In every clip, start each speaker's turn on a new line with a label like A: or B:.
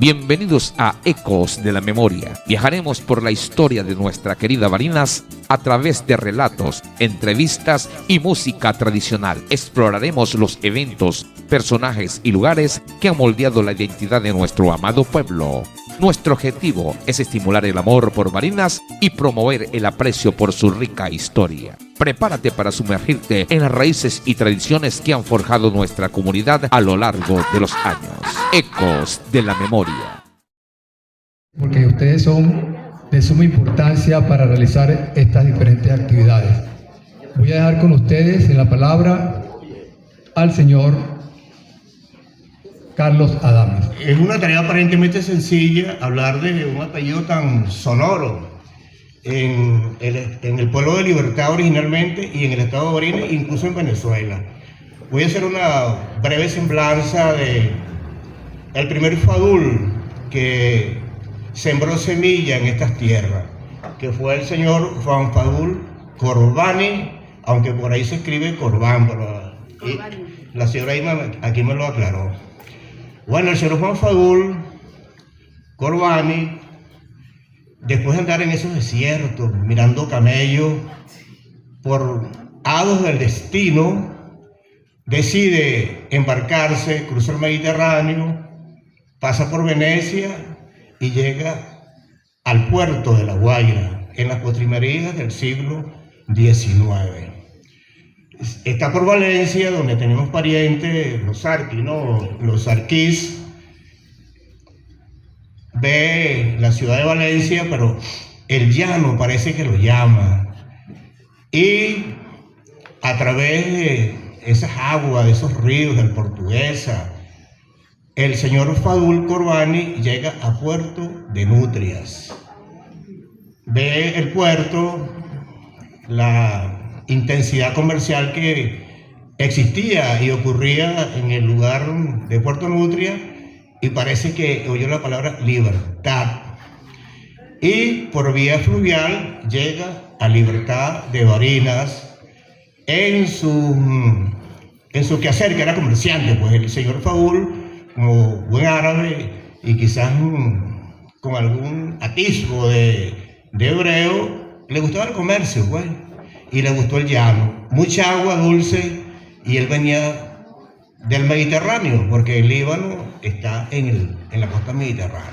A: Bienvenidos a Ecos de la Memoria. Viajaremos por la historia de nuestra querida Barinas a través de relatos, entrevistas y música tradicional. Exploraremos los eventos, personajes y lugares que han moldeado la identidad de nuestro amado pueblo. Nuestro objetivo es estimular el amor por Barinas y promover el aprecio por su rica historia. Prepárate para sumergirte en las raíces y tradiciones que han forjado nuestra comunidad a lo largo de los años. Ecos de la Memoria.
B: Porque ustedes son de suma importancia para realizar estas diferentes actividades. Voy a dejar con ustedes en la palabra al señor Carlos Adames.
C: Es una tarea aparentemente sencilla hablar de un apellido tan sonoro en el pueblo de Libertad originalmente y en el estado de Barinas, incluso en Venezuela. Voy a hacer una breve semblanza de el primer fadul que sembró semilla en estas tierras, que fue el señor Juan Fadul Corbani, aunque por ahí se escribe Corbán, pero la señora Ima aquí me lo aclaró. Bueno, el señor Juan Fadul Corbani, después de andar en esos desiertos, mirando camellos, por hados del destino, decide embarcarse, cruza el Mediterráneo, pasa por Venecia y llega al puerto de La Guaira, en las postrimerías del siglo XIX. Está por Valencia, donde tenemos parientes, los Arquís. Ve la ciudad de Valencia, pero el llano parece que lo llama. Y a través de esas aguas, de esos ríos del Portuguesa, el señor Fadul Corbani llega a Puerto de Nutrias. Ve el puerto, la intensidad comercial que existía y ocurría en el lugar de Puerto Nutria, y parece que oyó la palabra libertad. Y por vía fluvial llega a Libertad de Barinas en su quehacer, que era comerciante. Pues el señor Fadul, como buen árabe y quizás con algún atisbo de hebreo, le gustaba el comercio, pues, y le gustó el llano. Mucha agua dulce, y él venía del Mediterráneo, porque el Líbano está en la costa mediterránea,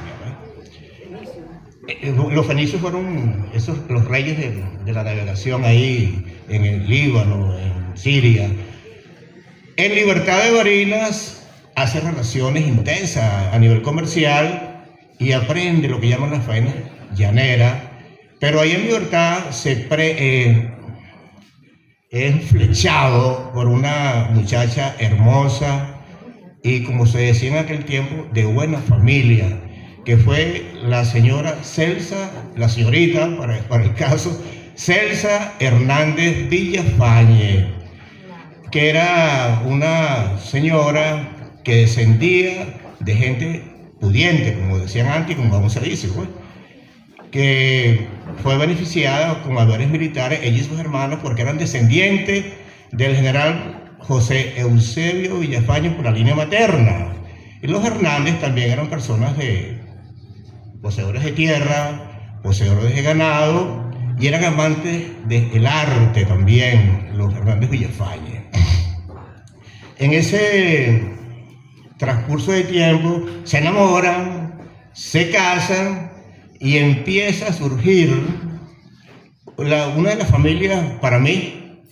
C: ¿no? Los fenicios fueron los reyes de la navegación ahí en el Líbano, en Siria. En Libertad de Barinas hace relaciones intensas a nivel comercial y aprende lo que llaman las faenas llaneras, pero ahí en Libertad es flechado por una muchacha hermosa y, como se decía en aquel tiempo, de buena familia, que fue la señorita, para el caso, Celsa Hernández Villafañe, que era una señora que descendía de gente pudiente, como decían antes, como vamos a decir, pues, que fue beneficiada con haberes militares, ella y sus hermanos, porque eran descendientes del general José Eusebio Villafañe por la línea materna. Y los Hernández también eran personas poseedores de tierra, poseedores de ganado, y eran amantes del arte también, los Hernández Villafañe. En ese transcurso de tiempo se enamoran, se casan, y empieza a surgir una de las familias, para mí,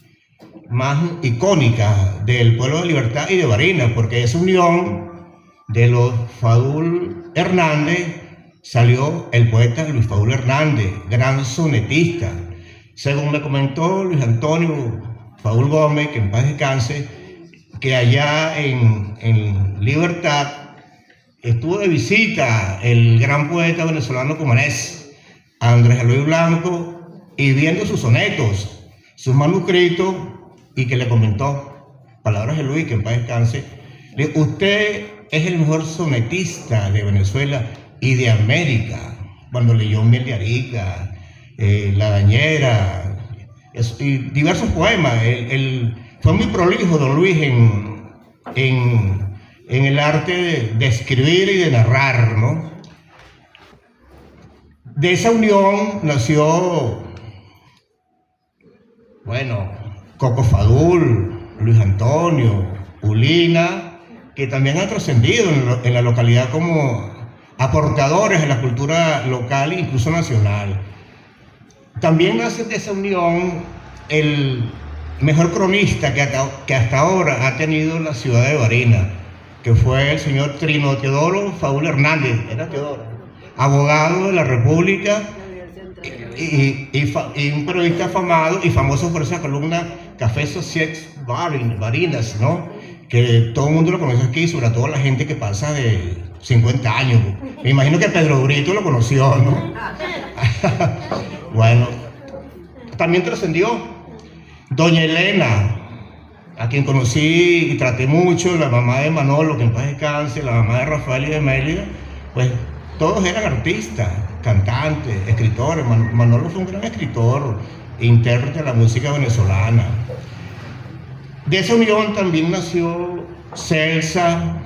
C: más icónicas del pueblo de Libertad y de Barinas, porque esa unión de los Fadul Hernández salió el poeta Luis Fadul Hernández, gran sonetista. Según me comentó Luis Antonio Fadul Gómez, que en paz descanse, que allá en Libertad estuvo de visita el gran poeta venezolano Cumanés, Andrés Eloy Blanco, y viendo sus sonetos, sus manuscritos, y que le comentó, palabras de Luis, que en paz descanse, usted es el mejor sonetista de Venezuela y de América. Cuando leyó Miel de Arica, La Dañera, y diversos poemas. Fue muy prolijo don Luis en en el arte de escribir y de narrar, ¿no? De esa unión nació, bueno, Coco Fadul, Luis Antonio, Ulina, que también han trascendido en la localidad como aportadores de la cultura local e incluso nacional. También nace de esa unión el mejor cronista que hasta ahora ha tenido la ciudad de Barinas, que fue el señor Trino Teodoro Fadul Hernández, era Teodoro, abogado de la República y un periodista afamado y famoso por esa columna Café Sociex Barinas, ¿no? Que todo el mundo lo conoce aquí, sobre todo la gente que pasa de 50 años. Me imagino que Pedro Brito lo conoció, ¿no? Bueno, también trascendió doña Elena, a quien conocí y traté mucho, la mamá de Manolo, que en paz descanse, la mamá de Rafael y de Mélida, pues todos eran artistas, cantantes, escritores. Manolo fue un gran escritor, intérprete de la música venezolana. De esa unión también nació Celsa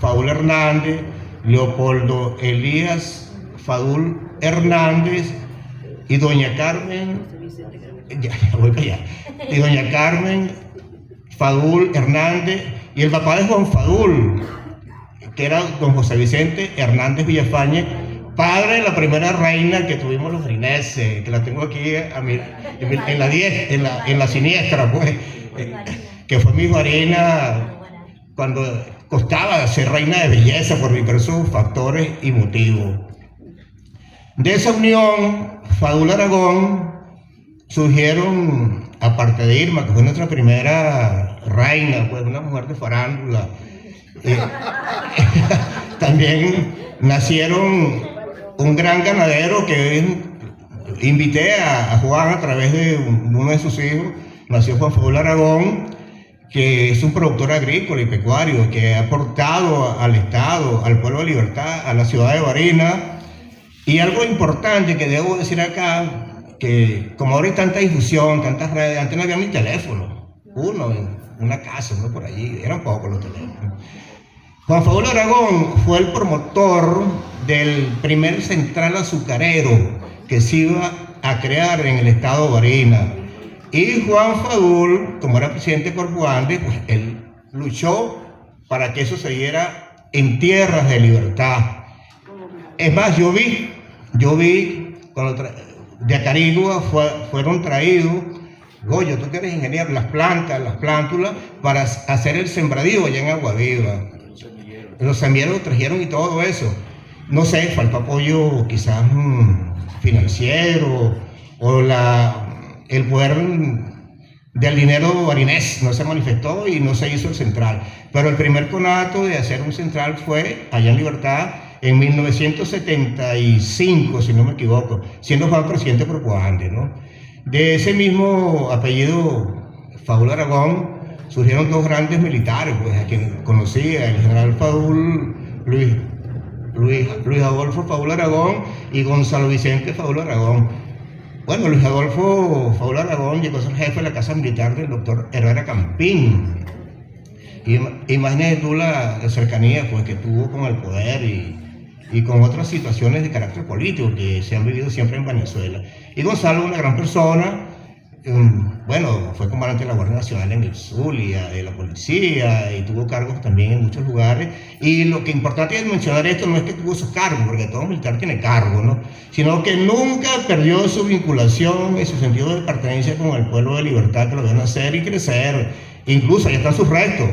C: Fadul Hernández, Leopoldo Elías Fadul Hernández y doña Carmen, y doña Carmen Fadul Hernández, y el papá de Juan Fadul, que era don José Vicente Hernández Villafañe, padre de la primera reina que tuvimos los barineses, que la tengo aquí en la siniestra, pues, que fue mi reina cuando costaba ser reina de belleza por diversos factores y motivos. De esa unión, Fadul Aragón, surgieron, aparte de Irma, que fue nuestra primera reina, pues una mujer de farándula, también nacieron un gran ganadero que invité a Juan a través de uno de sus hijos. Nació Juan Fadul Aragón, que es un productor agrícola y pecuario, que ha aportado al Estado, al pueblo de Libertad, a la ciudad de Barinas. Y algo importante que debo decir acá, que como ahora hay tanta difusión, tantas redes, antes no había ni teléfono, uno en una casa, uno por allí, eran pocos los teléfonos. Juan Fadul Aragón fue el promotor del primer central azucarero que se iba a crear en el estado de Barinas. Y Juan Fadul, como era presidente de Corpus Andes, pues él luchó para que eso se diera en tierras de libertad. Es más, yo vi cuando de Acarigua fueron traídos, Goyo, tú que eres ingeniero, las plántulas, para hacer el sembradío allá en Agua Viva. Los semilleros trajeron y todo eso. No sé, faltó apoyo quizás financiero o el poder del dinero barinés no se manifestó y no se hizo el central. Pero el primer conato de hacer un central fue allá en Libertad en 1975, si no me equivoco, siendo Juan presidente por Corpus Andes, ¿no? De ese mismo apellido, Fadul Aragón, surgieron dos grandes militares, pues, a quien conocía, el general Fadul, Luis Adolfo Fadul Aragón y Gonzalo Vicente Fadul Aragón. Bueno, Luis Adolfo Fadul Aragón llegó a ser jefe de la Casa Militar del doctor Herrera Campín. Imagínate tú la cercanía, pues, que tuvo con el poder y con otras situaciones de carácter político que se han vivido siempre en Venezuela. Y Gonzalo, una gran persona, bueno, fue comandante de la Guardia Nacional en el Zulia, de la policía, y tuvo cargos también en muchos lugares. Y lo que es importante es mencionar esto, no es que tuvo esos cargos, porque todo militar tiene cargos, ¿no? Sino que nunca perdió su vinculación y su sentido de pertenencia con el pueblo de Libertad, que lo vio nacer y crecer. Incluso ahí están sus restos.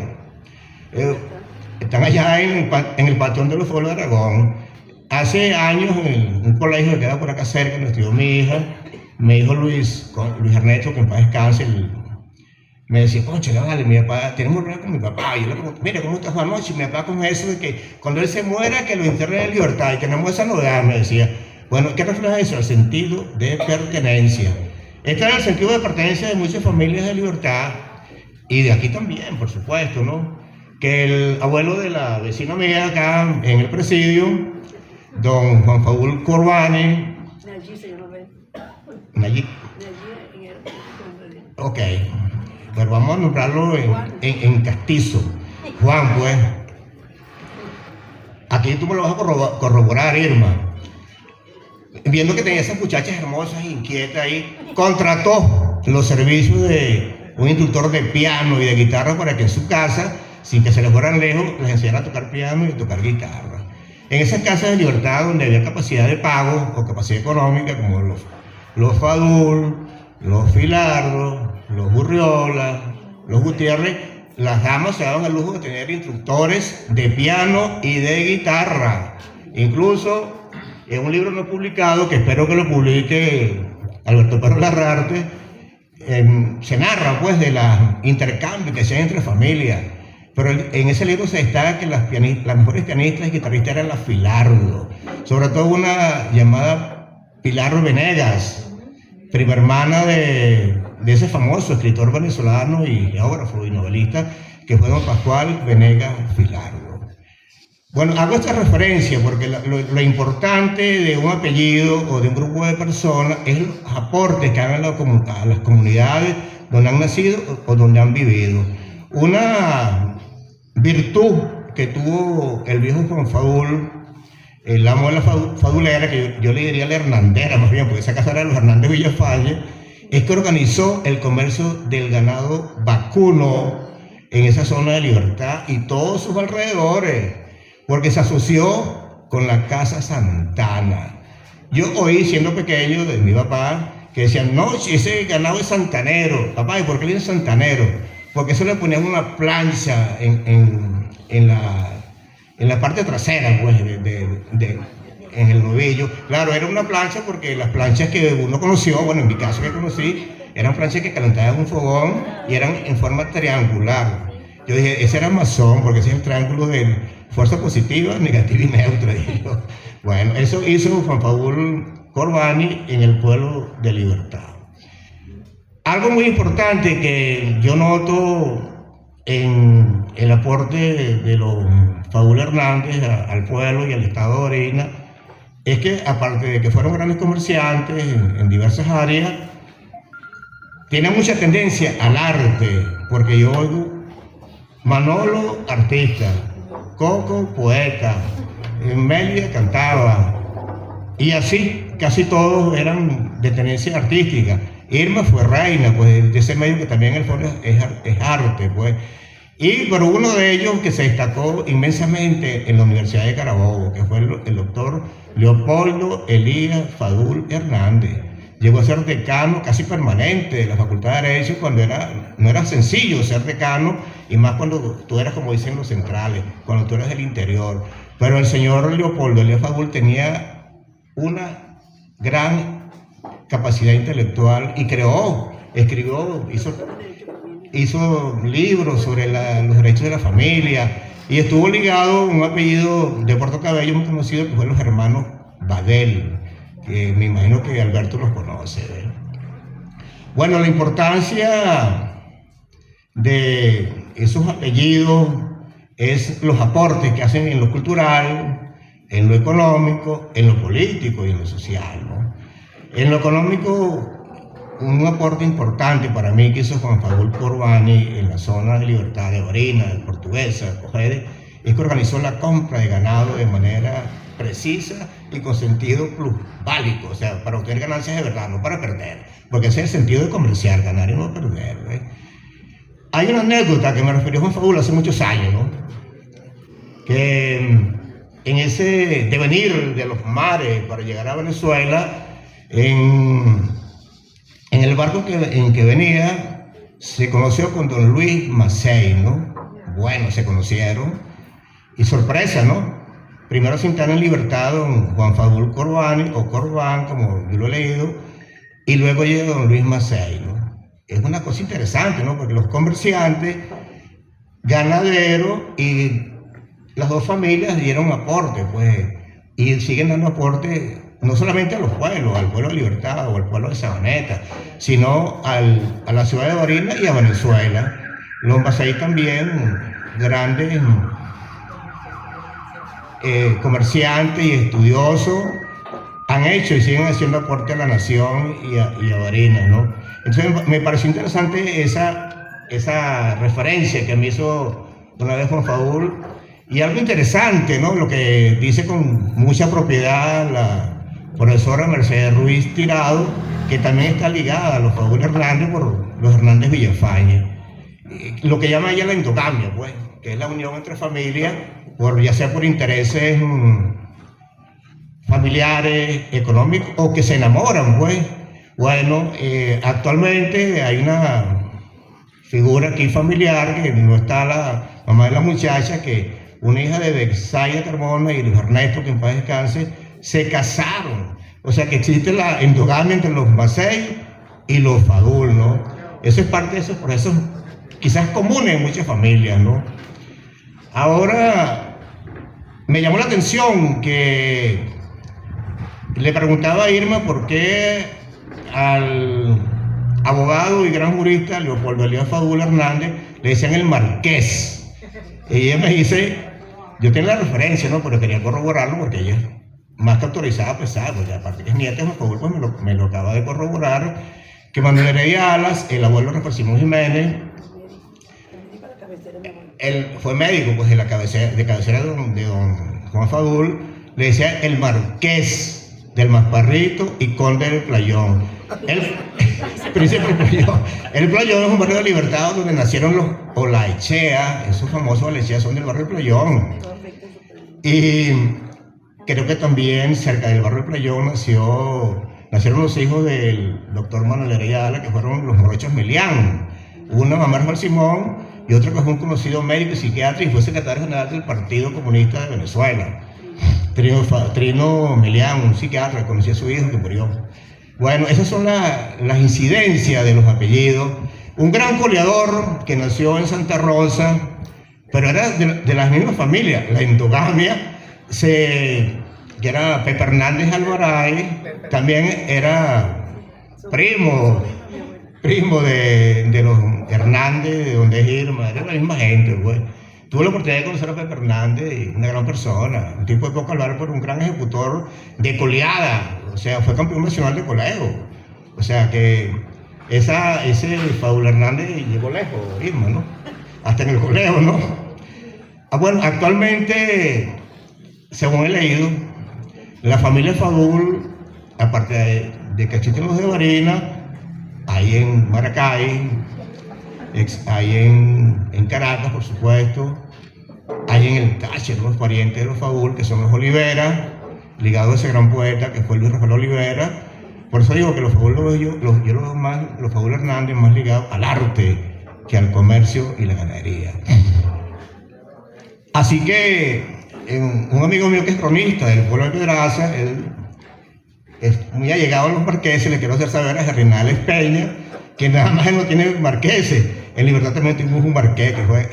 C: Están allá en el Panteón de los Pueblos de Aragón. Hace años, en un colegio que queda por acá cerca, donde estudió mi hija, me dijo Luis Ernesto, que en paz descanse, me decía, concha, dale, mi papá, tenemos que hablar con mi papá. Y yo le pregunto, mira, ¿cómo estás anoche? Y mi papá con eso de que cuando él se muera, que lo internen en libertad. Y tenemos esa novedad, me decía. Bueno, ¿qué refleja eso? El sentido de pertenencia. Este era el sentido de pertenencia de muchas familias de Libertad, y de aquí también, por supuesto, ¿no? Que el abuelo de la vecina mía acá en el presidio, don Juan Fadul Corbani. Nayib. Ok, pero vamos a nombrarlo en castizo. Juan, pues. aquí tú me lo vas a corroborar, Irma. Viendo que tenía esas muchachas hermosas, inquietas ahí, contrató los servicios de un instructor de piano y de guitarra para que en su casa, sin que se les fueran lejos, les enseñara a tocar piano y a tocar guitarra. En esas casas de libertad donde había capacidad de pago o capacidad económica, como los Fadul, los Filardo, los Gurriola, los Gutiérrez, las damas se daban el lujo de tener instructores de piano y de guitarra. Incluso en un libro no publicado, que espero que lo publique Alberto Perro Larrarte, se narra pues de los intercambios que hacían entre familias. Pero en ese libro se destaca que las mejores pianistas y guitarristas eran las Filardo, sobre todo una llamada Pilar Venegas, prima hermana de ese famoso escritor venezolano y geógrafo y novelista que fue don Pascual Venegas Filardo. Bueno, hago esta referencia porque lo importante de un apellido o de un grupo de personas es los aportes que hagan a las comunidades donde han nacido o donde han vivido. Una virtud que tuvo el viejo Juan Fadul, el amo de la fadulera, que yo le diría la hernandera más bien, porque esa casa era de los Hernández Villafañe, es que organizó el comercio del ganado vacuno en esa zona de libertad y todos sus alrededores, porque se asoció con la Casa Santana. Yo oí, siendo pequeño, de mi papá, que decían, no, si ese ganado es santanero. Papá, ¿y por qué le dicen santanero? Porque eso le ponían una plancha en la parte trasera, pues, en el novillo. Claro, era una plancha porque las planchas que uno conoció, bueno, en mi caso que conocí, eran planchas que calentaban un fogón y eran en forma triangular. Yo dije, ese era masón, porque ese es el triángulo de fuerza positiva, negativa y neutra. Digo. Bueno, eso hizo Juan Fadul Corbani en el pueblo de Libertad. Algo muy importante que yo noto en el aporte de los Fadul Hernández al pueblo y al estado de Orina es que, aparte de que fueron grandes comerciantes en diversas áreas, tienen mucha tendencia al arte, porque yo oigo Manolo, artista, Coco, poeta, Melia cantaba, y así casi todos eran de tendencia artística. Irma fue reina, pues, de ese medio que también en el fondo es arte, pues. Pero uno de ellos que se destacó inmensamente en la Universidad de Carabobo, que fue el doctor Leopoldo Elías Fadul Hernández. Llegó a ser decano casi permanente de la Facultad de Derecho cuando no era sencillo ser decano, y más cuando tú eras, como dicen los centrales, cuando tú eras del interior. Pero el señor Leopoldo Elías Fadul tenía una gran capacidad intelectual y escribió, hizo libros sobre los derechos de la familia y estuvo ligado a un apellido de Puerto Cabello muy conocido que fue los hermanos Badel, que me imagino que Alberto los conoce. Bueno, la importancia de esos apellidos es los aportes que hacen en lo cultural, en lo económico, en lo político y en lo social, ¿no? En lo económico, un aporte importante para mí que hizo Juan Fadul Corbani en la zona de Libertad de Orina, de Portuguesa, de Cojedes, es que organizó la compra de ganado de manera precisa y con sentido plusválico, o sea, para obtener ganancias de verdad, no para perder, porque ese es el sentido de comerciar, ganar y no perder, ¿eh? Hay una anécdota que me refirió Juan Fadul hace muchos años, ¿no? Que en ese devenir de los mares para llegar a Venezuela, en el barco en que venía, se conoció con don Luis Macei, ¿no? Bueno, se conocieron, y sorpresa, ¿no? Primero se instala en libertad don Juan Fadul Corbani, o Corbán, como yo lo he leído, y luego llega don Luis Macei, ¿no? Es una cosa interesante, ¿no? Porque los comerciantes, ganaderos y las dos familias dieron aporte, pues, y siguen dando aporte no solamente a los pueblos, al pueblo de Libertad o al pueblo de Sabaneta, sino a la ciudad de Barinas y a Venezuela. Los Macei también, grandes comerciantes y estudiosos, han hecho y siguen haciendo aporte a la nación y a Barinas, ¿no? Entonces me pareció interesante esa referencia que me hizo una vez Juan Fadul, Y algo interesante, ¿no? Lo que dice con mucha propiedad la profesora Mercedes Ruiz Tirado, que también está ligada a los Fadul Hernández por los Hernández Villafañe. Lo que llama ella la endogamia, pues, que es la unión entre familias, ya sea por intereses familiares, económicos, o que se enamoran, pues. Bueno, actualmente hay una figura aquí familiar, que no está la mamá de la muchacha, que una hija de Bexaida Carmona y Luis Ernesto, que en paz descanse, se casaron. O sea que existe la endogamia entre los Macei y los Fadul, ¿no? Eso es parte de esos procesos quizás comunes en muchas familias, ¿no? Ahora, me llamó la atención que le preguntaba a Irma por qué al abogado y gran jurista Leopoldo Elías Fadul Hernández le decían el Marqués. Y ella me dice, yo tengo la referencia, ¿no? Pero quería corroborarlo porque ella es más que autorizada, pesada, porque aparte que es nieta de Fadul, pues me lo acaba de corroborar, que Manuel Heredia Alas, el abuelo Rafael Simón Jiménez, él fue médico, pues de cabecera de don Juan Fadul, le decía el Marqués del Masparrito y Conde del Playón. Príncipe del Playón. El Playón es un barrio de Libertad donde nacieron los Olaechea, esos famosos Olaechea son del barrio del Playón. Y creo que también cerca del barrio del Playón nacieron los hijos del doctor Manuel Heredia Ala, que fueron los Morochos Melián. Una mamá Rafael Simón y otro que fue un conocido médico y psiquiatra y fue secretario general del Partido Comunista de Venezuela. Trino Melián, un psiquiatra que conocía a su hijo que murió. Bueno, esas son las incidencias de los apellidos. Un gran coleador que nació en Santa Rosa, pero era de las mismas familias, la endogamia, que era Pepe Hernández Alvaray, también era primo de los Hernández, de donde es Irma, era la misma gente, pues. Tuve la oportunidad de conocer a Pepe Hernández, una gran persona, un tipo de poco hablar, pero un gran ejecutor de coleada, o sea, fue campeón nacional de coleo. O sea que ese Fadul Hernández llegó lejos, Irma, ¿no? Hasta en el coleo, ¿no? Bueno, actualmente, según he leído, la familia Fadul, aparte de que existen los de Varina, hay en Maracay, hay en Caracas, por supuesto, hay en el Táchira los parientes de los Fadul, que son los Olivera, ligados a ese gran poeta que fue Luis Rafael Olivera. Por eso digo que los Fadul los Fadul Hernández más ligados al arte que al comercio y la ganadería. Así que un amigo mío que es cronista del pueblo de Pedraza, él es muy allegado a los marqueses, le quiero hacer saber a Gerrinales Peña que nada más él no tiene marqueses. En Libertad también tuvimos un marqués que fue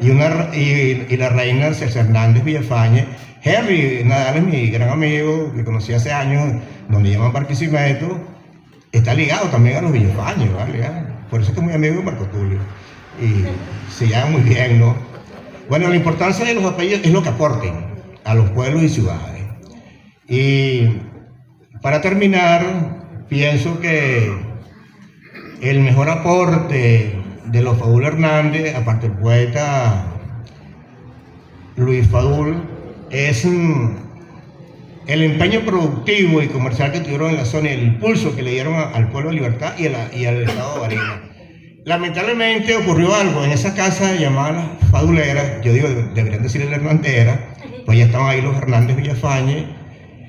C: y la reina Celsa Hernández Villafañe. Henry Nadal es mi gran amigo que conocí hace años, donde llaman Barquisimeto, está ligado también a los Villafañe, ¿vale? Por eso es que es muy amigo de Marco Tulio y se llama muy bien, ¿no? Bueno, la importancia de los apellidos es lo que aporten a los pueblos y ciudades. Y para terminar, pienso que el mejor aporte de los Fadul Hernández, aparte del poeta Luis Fadul, es el empeño productivo y comercial que tuvieron en la zona y el impulso que le dieron al pueblo de Libertad y al estado de Varina. Lamentablemente ocurrió algo en esa casa llamada La Fadulera, yo digo, deberían decirle la Hernández, pues ya estaban ahí los Hernández Villafañe.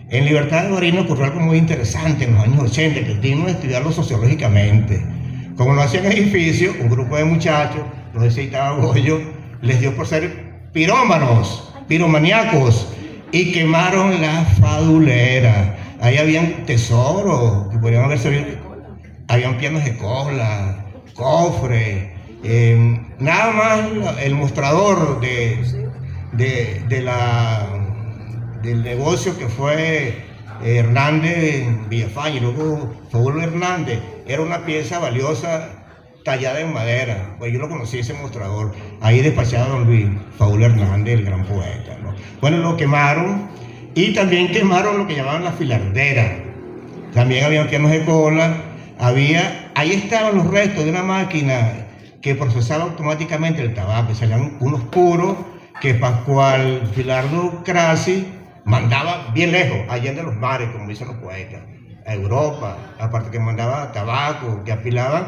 C: En Libertad de Varina ocurrió algo muy interesante en los años 80, que es digno de estudiarlo sociológicamente. Como lo hacían en edificio, un grupo de muchachos, no sé si estaba Goyo, les dio por ser piromaníacos, y quemaron la Fadulera. Ahí habían tesoros, que podrían haber servido, habían pianos de cola, cofre, nada más el mostrador del negocio que fue Hernández Villafañe y luego Fadul Hernández, era una pieza valiosa tallada en madera. Pues yo lo conocí, ese mostrador, ahí despachaba don Luis Fadul Hernández, el gran poeta, ¿no? Bueno, lo quemaron y también quemaron lo que llamaban la filardera. También había pianos de cola, ahí estaban los restos de una máquina que procesaba automáticamente el tabaco, salían unos puros que Pascual Filardo Crasi mandaba bien lejos, allá de los mares, como dicen los poetas, a Europa, aparte que mandaba tabaco, que apilaban,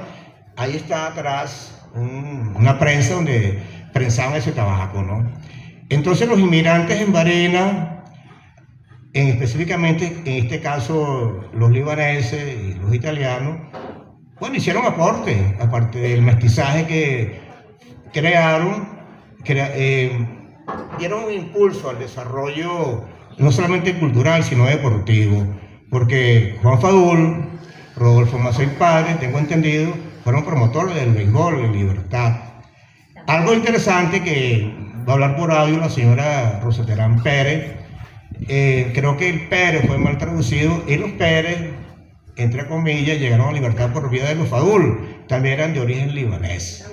C: ahí está atrás una prensa donde prensaban ese tabaco, ¿no? Entonces los inmigrantes en Varena, específicamente en este caso los libaneses y los italianos, bueno, hicieron aporte, aparte del mestizaje que crearon, dieron un impulso al desarrollo no solamente cultural, sino deportivo, porque Juan Fadul, Rodolfo Mazzei padre, tengo entendido, fueron promotores del béisbol en Libertad. Algo interesante que va a hablar por audio la señora Rosa Terán Pérez, creo que el Pérez fue mal traducido y los Pérez, entre comillas, llegaron a Libertad por vía de los Fadul, también eran de origen libanés.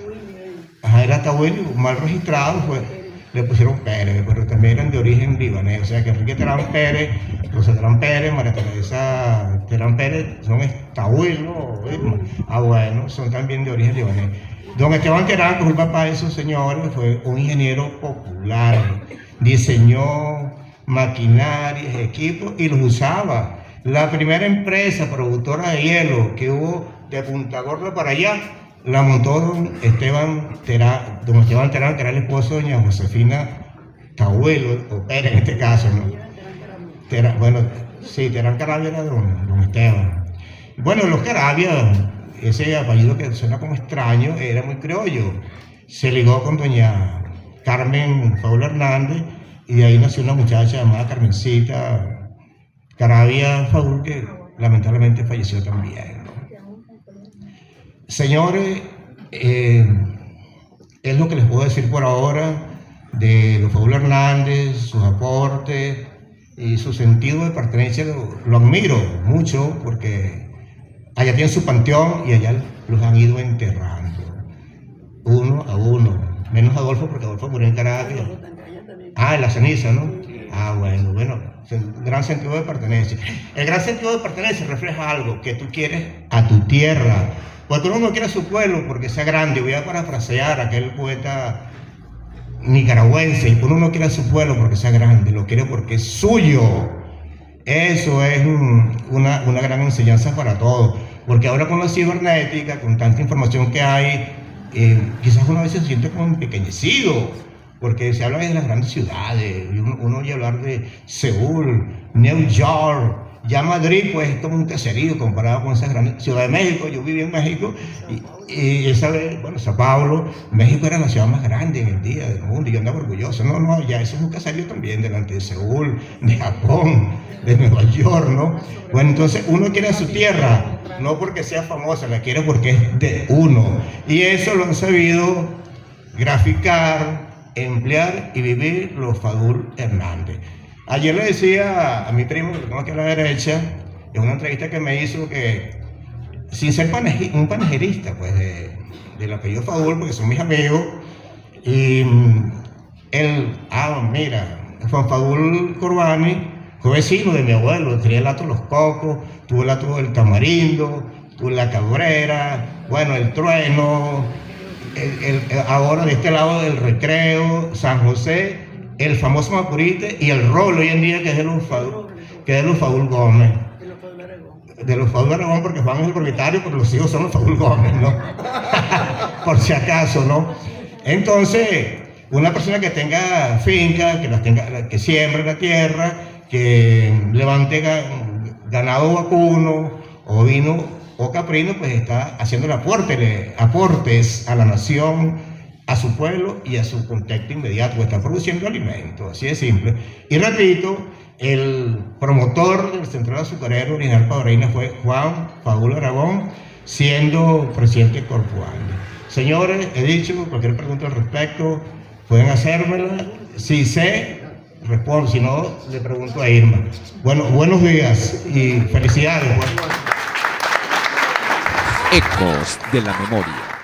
C: Ajá, era Tawil, mal registrado, le pusieron Pérez, pero también eran de origen libanés, o sea que Enrique Terán Pérez, Rosa Terán Pérez, María Teresa Terán Pérez, son Tawil, ¿no? Ah, bueno, son también de origen libanés. Don Esteban Terán, que fue el papá de esos señores, fue un ingeniero popular, diseñó maquinarias, equipos y los usaba. La primera empresa productora de hielo que hubo de Punta Gorda para allá, la montó don Esteban Terán, que era el esposo de doña Josefina Tawil, o Pérez en este caso, ¿no? Bueno, sí, Terán Carabia era don Esteban. Bueno, los Carabia, ese apellido que suena como extraño, era muy criollo. Se ligó con doña Carmen Fadul Hernández y de ahí nació una muchacha llamada Carmencita Carabia Fadul, que lamentablemente falleció también, ¿no? Señores, es lo que les puedo decir por ahora de los Fadul Hernández, sus aportes y su sentido de pertenencia. Lo admiro mucho porque allá tienen su panteón y allá los han ido enterrando, uno a uno, menos Adolfo, porque Adolfo murió en Caracas. Ah, en la ceniza, ¿no? Ah, bueno, gran sentido de pertenencia. El gran sentido de pertenencia refleja algo, que tú quieres a tu tierra, porque uno no quiere a su pueblo porque sea grande. Voy a parafrasear a aquel poeta nicaragüense, uno no quiere a su pueblo porque sea grande, lo quiere porque es suyo. Eso es una gran enseñanza para todos, porque ahora con la cibernética, con tanta información que hay, quizás uno a veces se siente como empequeñecido, porque se habla de las grandes ciudades, y uno oye hablar de Seúl, New York, ya Madrid pues es como un caserío comparado con esas grandes ciudades. De México, yo viví en México y esa vez, bueno, Sao Paulo, México era la ciudad más grande en el día del mundo y yo andaba orgulloso. No, ya eso es un caserío también delante de Seúl, de Japón, de Nueva York, ¿no? Bueno, entonces uno quiere a su tierra, no porque sea famosa, la quiere porque es de uno, y eso lo han sabido graficar, emplear y vivir los Fadul Hernández. Ayer le decía a mi primo, que lo tengo aquí a la derecha, en una entrevista que me hizo, que sin ser un panegirista, pues, del apellido Fadul, porque son mis amigos, y él, mira, Juan Fadul Corbani fue vecino de mi abuelo, tenía el Hato de los Cocos, tuvo el Hato del Tamarindo, tuvo la Cabrera, bueno, el Trueno, ahora de este lado del Recreo, San José, el famoso Mapurite y el Rolo hoy en día, que es de los Fadul Gómez. De los Fadul Aragón, porque Juan es el propietario, pero los hijos son los Fadul Gómez, ¿no? Por si acaso, ¿no? Entonces, una persona que tenga finca, que siembre la tierra, que levante ganado vacuno, ovino o caprino, pues está haciendo aportes a la nación, a su pueblo y a su contexto inmediato, pues está produciendo alimentos, así de simple. Y repito, el promotor del Central Azucarero original Padreina fue Juan Fadul Aragón, siendo presidente Corpoando. Señores, he dicho, cualquier pregunta al respecto, pueden hacérmela. Si sé, respondo, si no, le pregunto a Irma. Bueno, buenos días y felicidades.
A: Ecos de la Memoria.